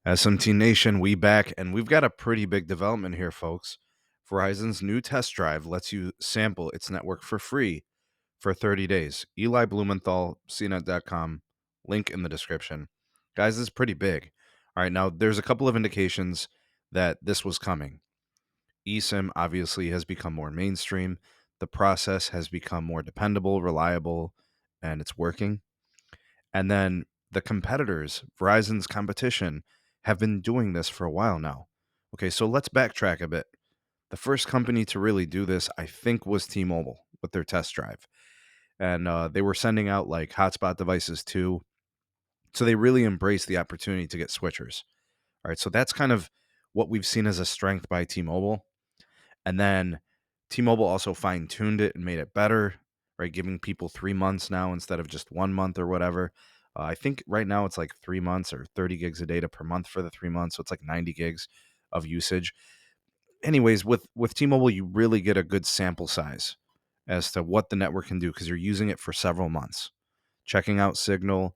SMT Nation, we back, and we've got a pretty big development here, folks. Verizon's new test drive lets you sample its network for free for 30 days. Eli Blumenthal, cnet.com, link in the description. Guys, this is pretty big. All right, now there's a couple of indications that this was coming. eSIM obviously has become more mainstream. The process has become more dependable, reliable, and it's working. And then the competitors, Verizon's competition, have been doing this for a while now. Okay, so let's backtrack a bit. The first company to really do this, I think, was T-Mobile with their test drive. And they were sending out like hotspot devices too. So they really embraced the opportunity to get switchers. All right, so that's kind of what we've seen as a strength by T-Mobile. And then T-Mobile also fine-tuned it and made it better, right? Giving people 3 months now instead of just 1 month or whatever. I think right now it's like 3 months or 30 gigs of data per month for the 3 months, so it's like 90 gigs of usage. Anyways, with T-Mobile, you really get a good sample size as to what the network can do because you're using it for several months. Checking out signal,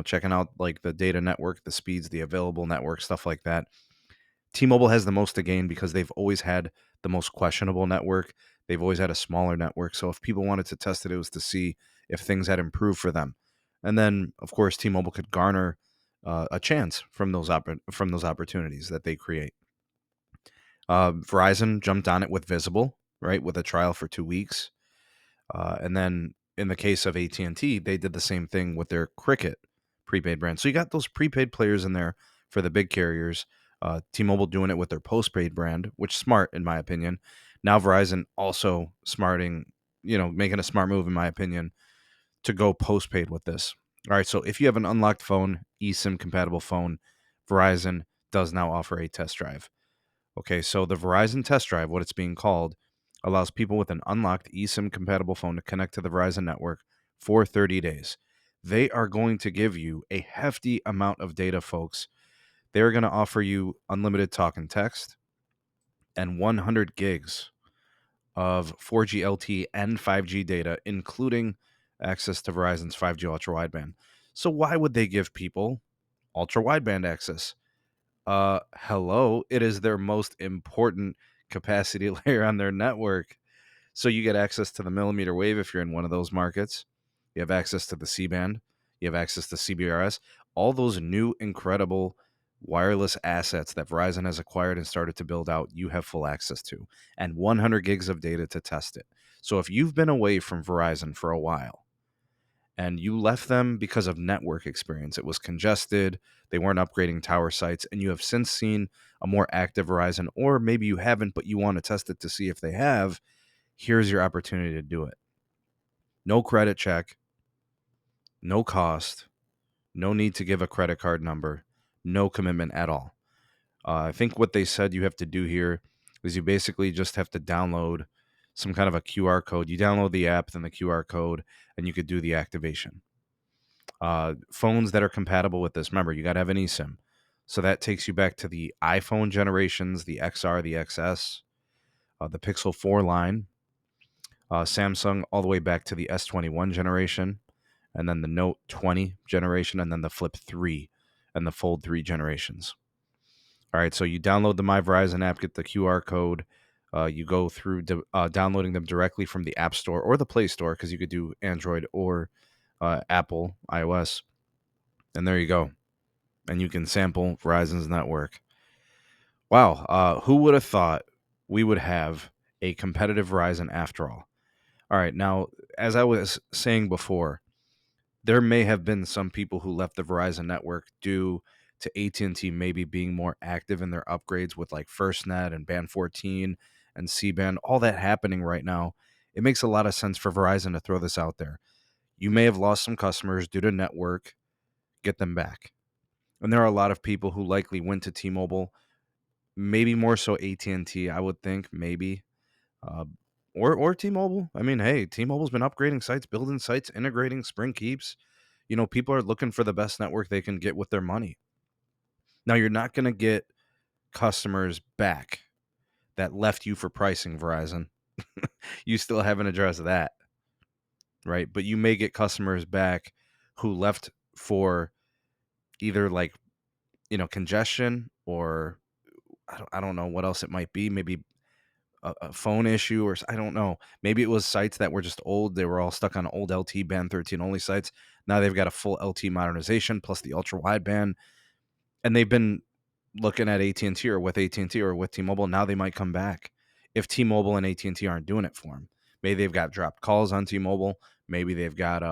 checking out like the data network, the speeds, the available network, stuff like that. T-Mobile has the most to gain because they've always had the most questionable network. They've always had a smaller network. So if people wanted to test it, it was to see if things had improved for them. And then, of course, T-Mobile could garner a chance from those opportunities that they create. Verizon jumped on it with Visible, right, with a trial for 2 weeks. And then in the case of AT&T, they did the same thing with their Cricket prepaid brand. So you got those prepaid players in there for the big carriers. T-Mobile doing it with their postpaid brand, which is smart in my opinion. Now Verizon also making a smart move in my opinion to go postpaid with this. All right, so if you have an unlocked phone, eSIM compatible phone, Verizon does now offer a test drive. Okay, so the Verizon test drive, what it's being called, allows people with an unlocked eSIM compatible phone to connect to the Verizon network for 30 days. They are going to give you a hefty amount of data, folks. They're going to offer you unlimited talk and text and 100 gigs of 4G LTE and 5G data, including access to Verizon's 5G ultra wideband. So why would they give people ultra wideband access? Hello, it is their most important capacity layer on their network. So you get access to the millimeter wave if you're in one of those markets. You have access to the C-band. You have access to CBRS. All those new incredible wireless assets that Verizon has acquired and started to build out, you have full access to, and 100 gigs of data to test it. So if you've been away from Verizon for a while, and you left them because of network experience. It was congested, they weren't upgrading tower sites, and you have since seen a more active Verizon, or maybe you haven't, but you want to test it to see if they have. Here's your opportunity to do it. No credit check, no cost, no need to give a credit card number, no commitment at all. I think what they said you have to do here is you basically just have to download some kind of a QR code. You download the app, then the QR code, and you could do the activation. Phones that are compatible with this, remember, you got to have an eSIM. So that takes you back to the iPhone generations, the XR, the XS, the Pixel 4 line, Samsung all the way back to the S21 generation, and then the Note 20 generation, and then the Flip 3 and the Fold 3 generations. All right, so you download the My Verizon app, get the QR code. You go through downloading them directly from the App Store or the Play Store, because you could do Android or Apple, iOS. And there you go. And you can sample Verizon's network. Wow, who would have thought we would have a competitive Verizon after all? All right, now, as I was saying before, there may have been some people who left the Verizon network due to AT&T maybe being more active in their upgrades with like FirstNet and Band 14 and C-band, all that happening right now. It makes a lot of sense for Verizon to throw this out there. You may have lost some customers due to network, get them back. And there are a lot of people who likely went to T-Mobile, maybe more so AT&T, I would think, maybe. Uh, or T-Mobile. I mean, hey, T-Mobile's been upgrading sites, building sites, integrating Spring Keeps. People are looking for the best network they can get with their money. Now, you're not going to get customers back that left you for pricing, Verizon. You still haven't addressed that, right? But you may get customers back who left for either like congestion, or I don't know what else it might be. Maybe a phone issue, or I don't know. Maybe it was sites that were just old. They were all stuck on old LT band 13 only sites. Now they've got a full LT modernization plus the ultra wideband, and they've been looking at AT&T or with AT&T or with T-Mobile. Now they might come back if T-Mobile and AT&T aren't doing it for them. Maybe they've got dropped calls on T-Mobile. Maybe they've got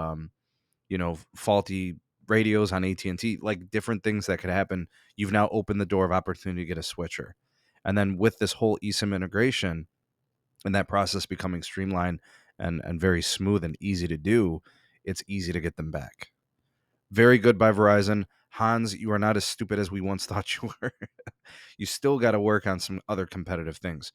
faulty radios on AT&T, like different things that could happen. You've now opened the door of opportunity to get a switcher. And then with this whole eSIM integration and that process becoming streamlined and very smooth and easy to do, it's easy to get them back. Very good by Verizon. Hans, you are not as stupid as we once thought you were. You still got to work on some other competitive things.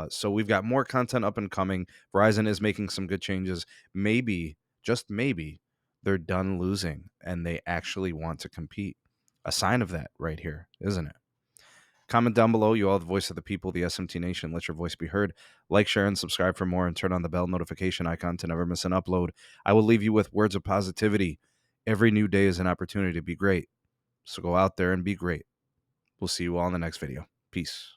So we've got more content up and coming. Verizon is making some good changes. Maybe, just maybe, they're done losing and they actually want to compete. A sign of that right here, isn't it? Comment down below. You all the voice of the people, the SMT Nation. Let your voice be heard. Like, share, and subscribe for more, and turn on the bell notification icon to never miss an upload. I will leave you with words of positivity. Every new day is an opportunity to be great. So go out there and be great. We'll see you all in the next video. Peace.